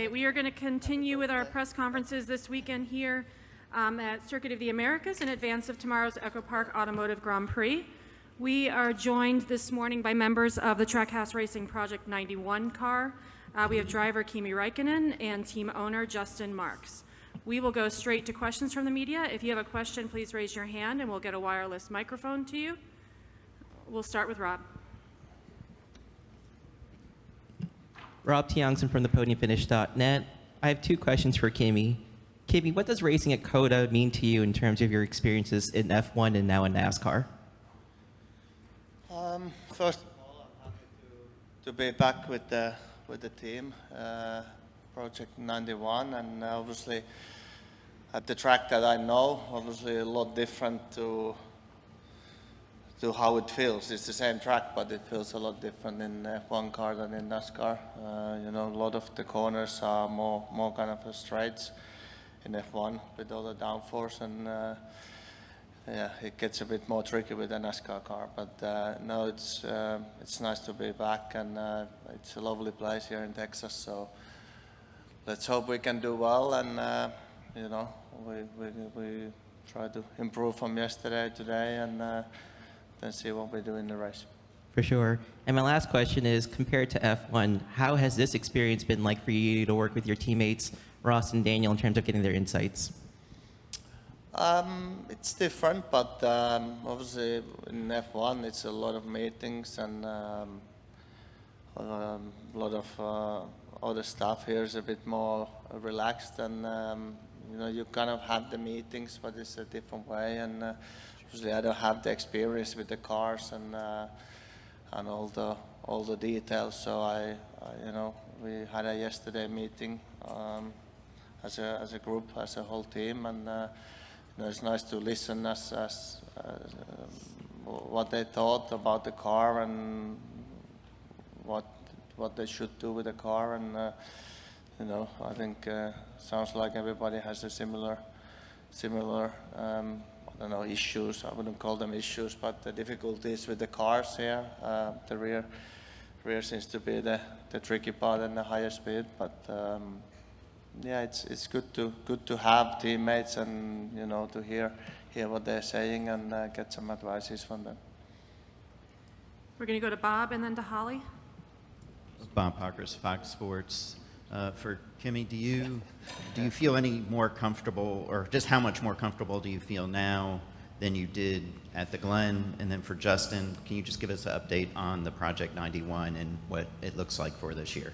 right, we are going to continue with our press conferences this weekend here at Circuit of the Americas in advance of tomorrow's Echo Park Automotive Grand Prix. We are joined this morning by members of the Trackhouse Racing Project 91 car. We have driver Kimi Raikkonen and team owner Justin Marks. We will go straight to questions from the media. If you have a question, please raise your hand and we'll get a wireless microphone to you. We'll start with Rob. Rob Tiongson from thepodiumfinish.net. I have two questions for Kimi. Kimi, what does racing at COTA mean to you in terms of your experiences in F1 and now in NASCAR? First of all, I'm happy to be back with the team, Project 91, and obviously at the track that I know, obviously a lot different to how it feels. It's the same track, but it feels a lot different in F1 car than in NASCAR. You know, a lot of the corners are more kind of straights in F1 with all the downforce, and yeah, it gets a bit more tricky with the NASCAR car. But no, it's nice to be back, and it's a lovely place here in Texas. So let's hope we can do well, and you know, we try to improve from yesterday today, and then see what we do in the race. For sure. And my last question is, compared to F1, how has this experience been like for you to work with your teammates, Ross and Daniel, in terms of getting their insights? It's different, but obviously in F1 it's a lot of meetings and a lot of other stuff. Here is a bit more relaxed, and you know, you kind of have the meetings, but it's a different way. And obviously I don't have the experience with the cars and all the details. So I you know, we had a yesterday meeting as a group, as a whole team, and you know, it's nice to listen as what they thought about the car and what they should do with the car. And you know, I think sounds like everybody has a similar I don't know, issues. I wouldn't call them issues, but the difficulties with the cars here. The rear seems to be the tricky part and the higher speed. But yeah, it's good to have teammates, and you know, to hear what they're saying and get some advices from them. We're going to go to Bob and then to Holly. Bob Pockers, Fox Sports. For Kimi, do you feel any more comfortable, or just how much more comfortable do you feel now than you did at the Glen? And then for Justin, can you just give us an update on the Project 91 and what it looks like for this year?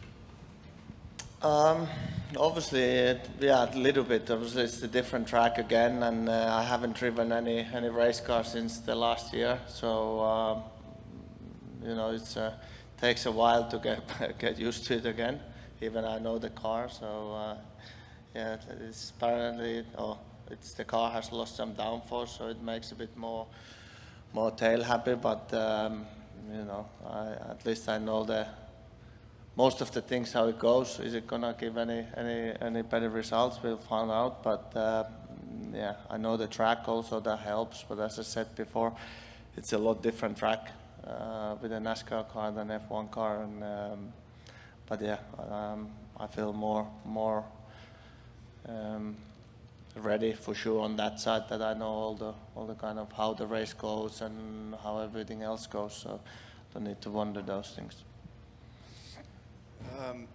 Obviously, yeah, a little bit. Obviously, it's a different track again, and I haven't driven any race car since the last year. So you know, it takes a while to get used to it again. Even I know the car, so yeah, it's apparently, it's the car has lost some downforce, so it makes a bit more tail happy. But you know, at least I know most of the things how it goes. Is it gonna give any better results? We'll find out. But yeah, I know the track also, that helps. But as I said before, it's a lot different track with a NASCAR car than F1 car, and but yeah, I feel more ready for sure on that side, that I know all the kind of how the race goes and how everything else goes. So don't need to wonder those things.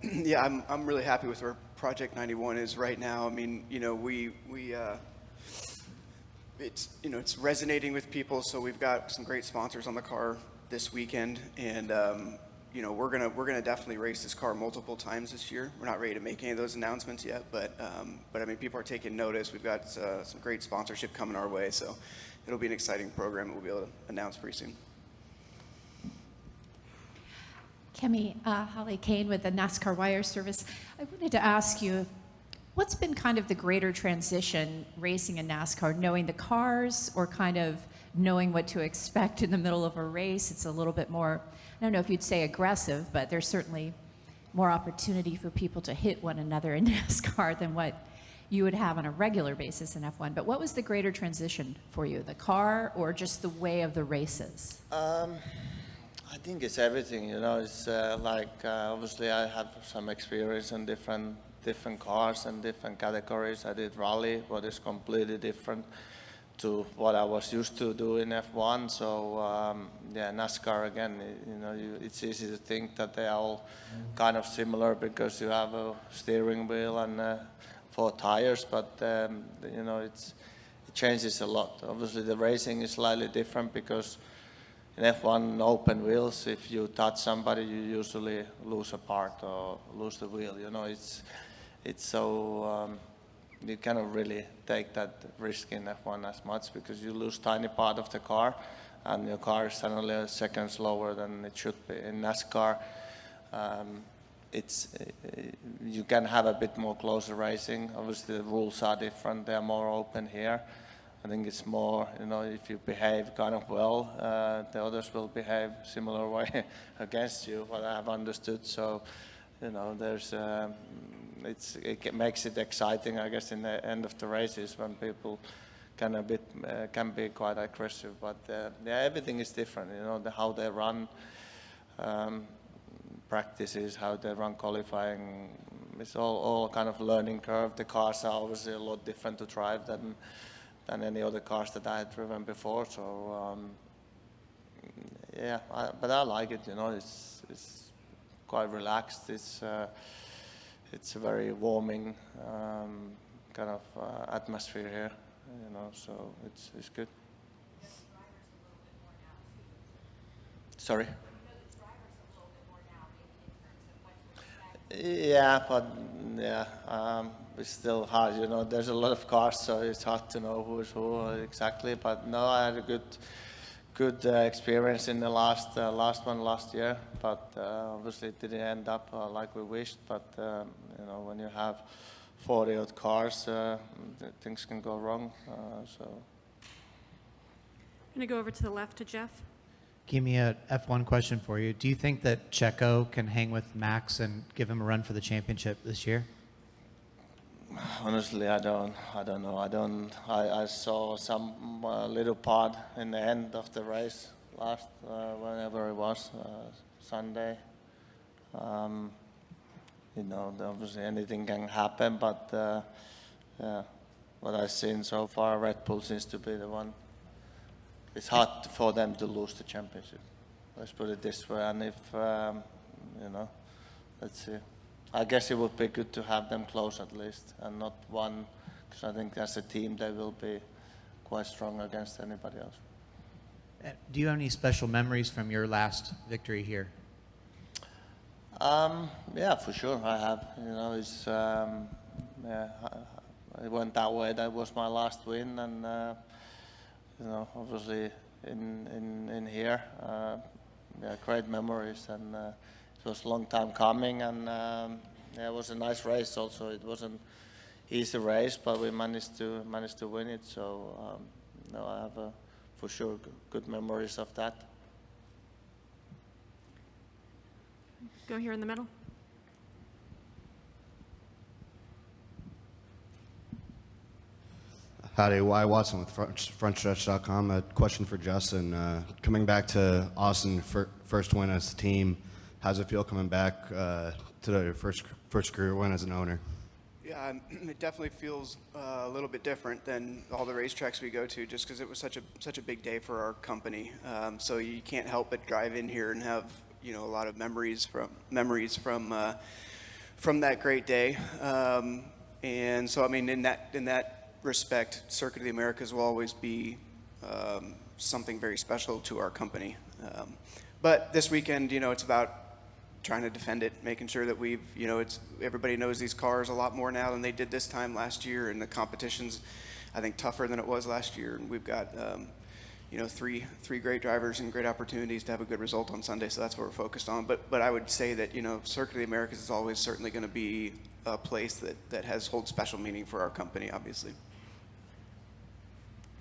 Yeah, I'm really happy with where Project 91 is right now. I mean, you know, it's, you know, it's resonating with people. So we've got some great sponsors on the car this weekend, and you know, we're gonna definitely race this car multiple times this year. We're not ready to make any of those announcements yet, but I mean, people are taking notice. We've got some great sponsorship coming our way, so it'll be an exciting program that we'll be able to announce pretty soon. Kimi, Holly Kane with the NASCAR Wire Service. I wanted to ask you, what's been kind of the greater transition racing in NASCAR, knowing the cars or kind of knowing what to expect in the middle of a race? It's a little bit more, I don't know if you'd say aggressive, but there's certainly more opportunity for people to hit one another in NASCAR than what you would have on a regular basis in F1. But what was the greater transition for you, the car or just the way of the races? I I think it's everything, you know. It's obviously I have some experience in different cars and different categories. I did rally, but it's completely different to what I was used to do in F1. So yeah, NASCAR again. It's easy to think that they are all kind of similar because you have a steering wheel and 4 tires, but it changes a lot. Obviously, the racing is slightly different because in F1 open wheels, if you touch somebody, you usually lose a part or lose the wheel. It's so you cannot really take that risk in F1 as much because you lose tiny part of the car, and your car is suddenly a second slower than it should be. In NASCAR, you can have a bit more closer racing. Obviously, the rules are different; they are more open here. I think it's more, if you behave kind of well, the others will behave similar way against you, what I have understood. So, there's, it makes it exciting, I guess, in the end of the races when people can be quite aggressive. But yeah, everything is different, how they run practices, how they run qualifying. It's all kind of learning curve. The cars are obviously a lot different to drive than any other cars that I had driven before. So yeah, but I like it. It's quite relaxed. It's a very warming kind of atmosphere here. So it's good. Sorry. Yeah, but yeah, it's still hard. There's a lot of cars, so it's hard to know who's who exactly. But no, I had a good experience in the last one last year. But obviously, it didn't end up like we wished. But when you have 40 odd cars, things can go wrong. So. I'm going to go over to the left to Jeff. Kimi, a F1 question for you. Do you think that Checo can hang with Max and give him a run for the championship this year? Honestly, I don't know. I saw some little part in the end of the race last, whenever it was, Sunday. Obviously anything can happen, but yeah, what I've seen so far, Red Bull seems to be the one. It's hard for them to lose the championship. Let's put it this way. And if, let's see. I guess it would be good to have them close at least, and not one, because I think as a team they will be quite strong against anybody else. Do you have any special memories from your last victory here? Yeah, for sure I have. It's it went that way. That was my last win, and obviously in here, great memories, and it was a long time coming, and it was a nice race. Also, it wasn't easy race, but we managed to win it. So I have for sure good memories of that. Go here in the middle. Howdy, Y. Watson with FrontStretch.com. A question for Justin. Coming back to Austin, first win as a team, how's it feel coming back to the first career win as an owner? Yeah, it definitely feels a little bit different than all the racetracks we go to, just because it was such a big day for our company. So you can't help but drive in here and have a lot of memories from that great day. And so I mean, in that respect, Circuit of the Americas will always be something very special to our company. But this weekend, it's about trying to defend it, making sure that we've, everybody knows these cars a lot more now than they did this time last year, and the competition's, I think, tougher than it was last year. And we've got, three great drivers and great opportunities to have a good result on Sunday, so that's what we're focused on. But I would say that, Circuit of the Americas is always certainly going to be a place that holds special meaning for our company, obviously.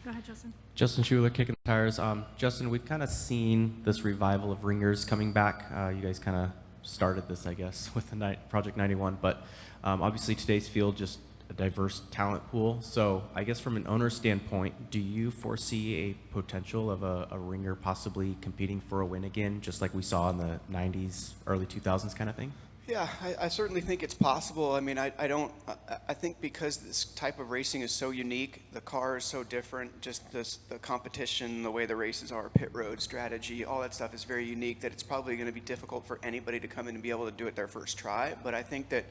Go ahead, Justin. Justin Schuler, Kicking the Tires. Justin, we've kind of seen this revival of ringers coming back. You guys kind of started this, I guess, with the Project 91, but obviously today's field just diverse talent pool. So I guess from an owner standpoint, do you foresee a potential of a ringer possibly competing for a win again, just like we saw in the 90s, early 2000s kind of thing? Yeah, I certainly think it's possible. I mean, I think because this type of racing is so unique, the car is so different, just the competition, the way the races are, pit road strategy, all that stuff is very unique, that it's probably going to be difficult for anybody to come in and be able to do it their first try. But I think that,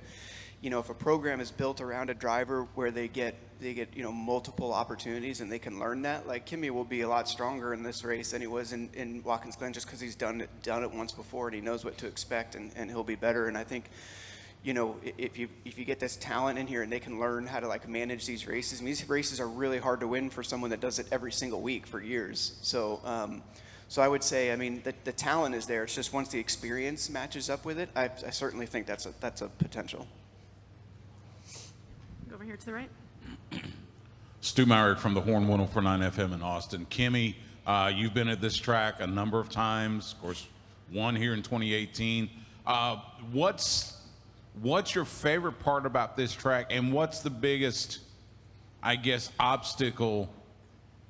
you know, if a program is built around a driver where they get you know, multiple opportunities and they can learn that, like Kimi will be a lot stronger in this race than he was in Watkins Glen, just because he's done it once before and he knows what to expect, and he'll be better. And I think, you know, if you get this talent in here and they can learn how to like manage these races, and these races are really hard to win for someone that does it every single week for years. So so I would say, I mean, the talent is there. It's just once the experience matches up with it, I certainly think that's a potential. Go over here to the right. Stu Myrick from the Horn 104.9 FM in Austin. Kimi, you've been at this track a number of times, of course, one here in 2018. What's your favorite part about this track, and what's the biggest, I guess, obstacle,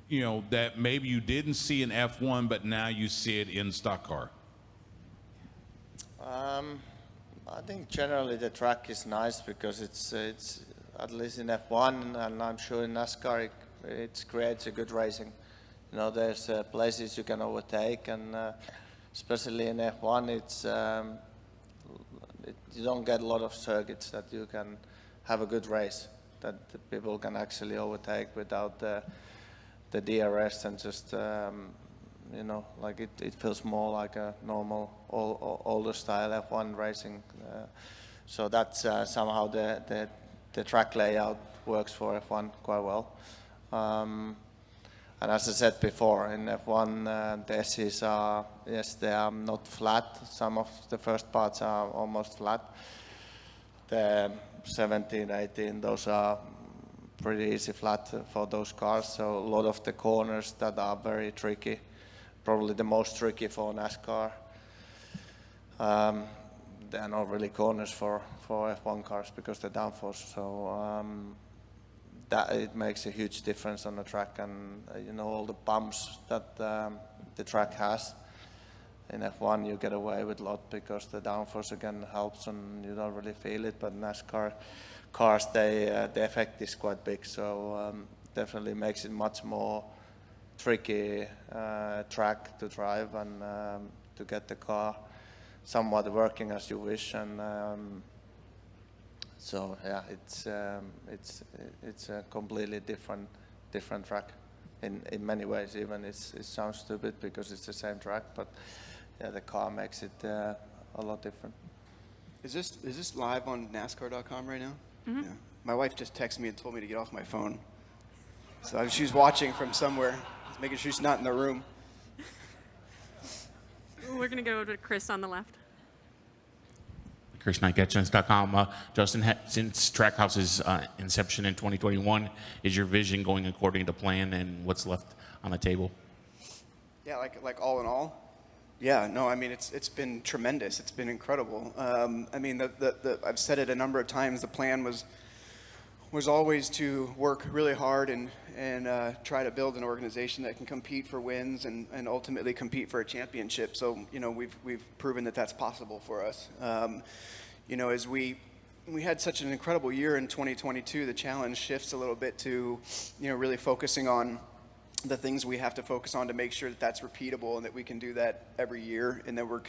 you know, that maybe you didn't see in F1, but now you see it in stock car? I think generally the track is nice because it's at least in F1, and I'm sure in NASCAR it creates a good racing. You know, there's places you can overtake, and especially in F1, you don't get a lot of circuits that you can have a good race, that the people can actually overtake without the DRS, and just you know, like it feels more like a normal older style F1 racing. So that's somehow the track layout works for F1 quite well. And as I said before, in F1, the S's are, yes, they are not flat. Some of the first parts are almost flat. The 17, 18, those are pretty easy flat for those cars. So a lot of the corners that are very tricky, probably the most tricky for NASCAR. They are not really corners for F1 cars because the downforce. So that it makes a huge difference on the track, and you know, all the bumps that the track has. In F1 you get away with a lot because the downforce again helps and you don't really feel it. But NASCAR cars, the effect is quite big, so definitely makes it much more tricky track to drive and to get the car somewhat working as you wish. And so yeah, it's a completely different track in many ways. Even it sounds stupid because it's the same track, but yeah, the car makes it a lot different. Is this live on NASCAR.com right now? Mm-hmm. Yeah. My wife just texted me and told me to get off my phone. So she's watching from somewhere, making sure she's not in the room. We're going to go to Chris on the left. Chris Knight, GetSense.com. Justin, since Trackhouse's inception in 2021, is your vision going according to plan, and what's left on the table? Yeah, like all in all. Yeah, no, I mean, it's been tremendous. It's been incredible. I mean, I've said it a number of times. The plan was always to work really hard and try to build an organization that can compete for wins and ultimately compete for a championship. So, you know, we've proven that that's possible for us. You know, as we had such an incredible year in 2022, the challenge shifts a little bit to, you know, really focusing on the things we have to focus on to make sure that that's repeatable and that we can do that every year, and that we're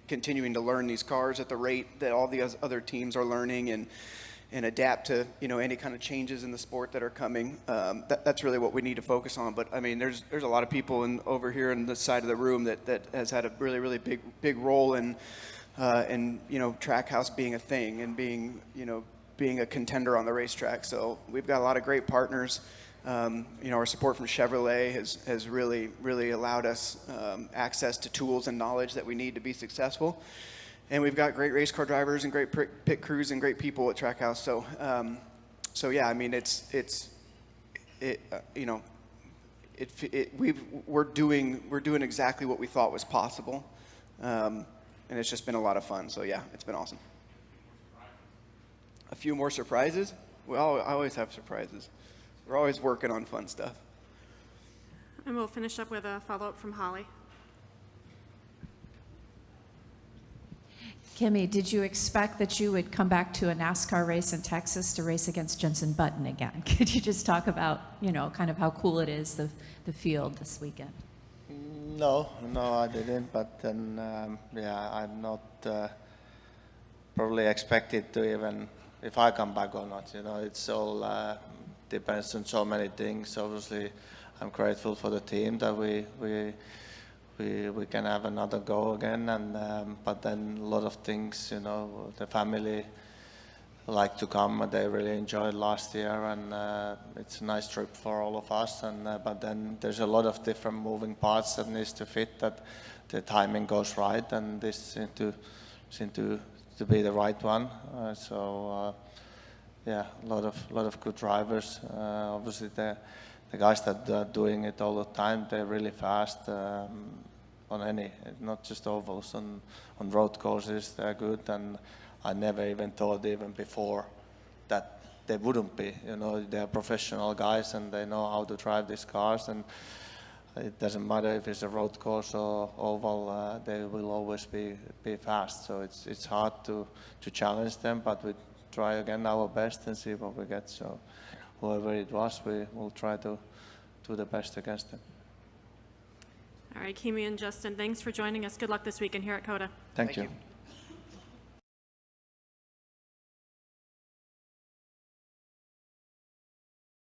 continuing to learn these cars at the rate that all the other teams are learning, and adapt to, you know, any kind of changes in the sport that are coming. That's really what we need to focus on. But I mean, there's a lot of people over here on this side of the room that has had a really big role in you know, Trackhouse being a thing and being a contender on the racetrack. So we've got a lot of great partners. You know, our support from Chevrolet has really allowed us access to tools and knowledge that we need to be successful. And we've got great race car drivers and great pit crews and great people at Trackhouse. So, so yeah, I mean, you know, we're doing exactly what we thought was possible, and it's just been a lot of fun. So yeah, it's been awesome. A few more surprises. I always have surprises. We're always working on fun stuff. And we'll finish up with a follow-up from Holly. Kimi, did you expect that you would come back to a NASCAR race in Texas to race against Jenson Button again? Could you just talk about, kind of how cool it is, the field this weekend? No, I didn't. But then, I'm not probably expected to even if I come back or not. It's all depends on so many things. Obviously, I'm grateful for the team that we can have another go again. And but then a lot of things, the family like to come. They really enjoyed last year, and it's a nice trip for all of us. And but then there's a lot of different moving parts that needs to fit, that the timing goes right, and this seem to be the right one. Yeah, a lot of good drivers. Obviously, the guys that are doing it all the time, they're really fast on any, not just ovals, on road courses. They're good, and I never even thought even before that they wouldn't be. They're professional guys and they know how to drive these cars, and it doesn't matter if it's a road course or oval, they will always be fast. So it's hard to challenge them, but we try again our best and see what we get. So whoever it was, we will try to do the best against them. All right, Kimi and Justin, thanks for joining us. Good luck this weekend here at COTA. Thank you.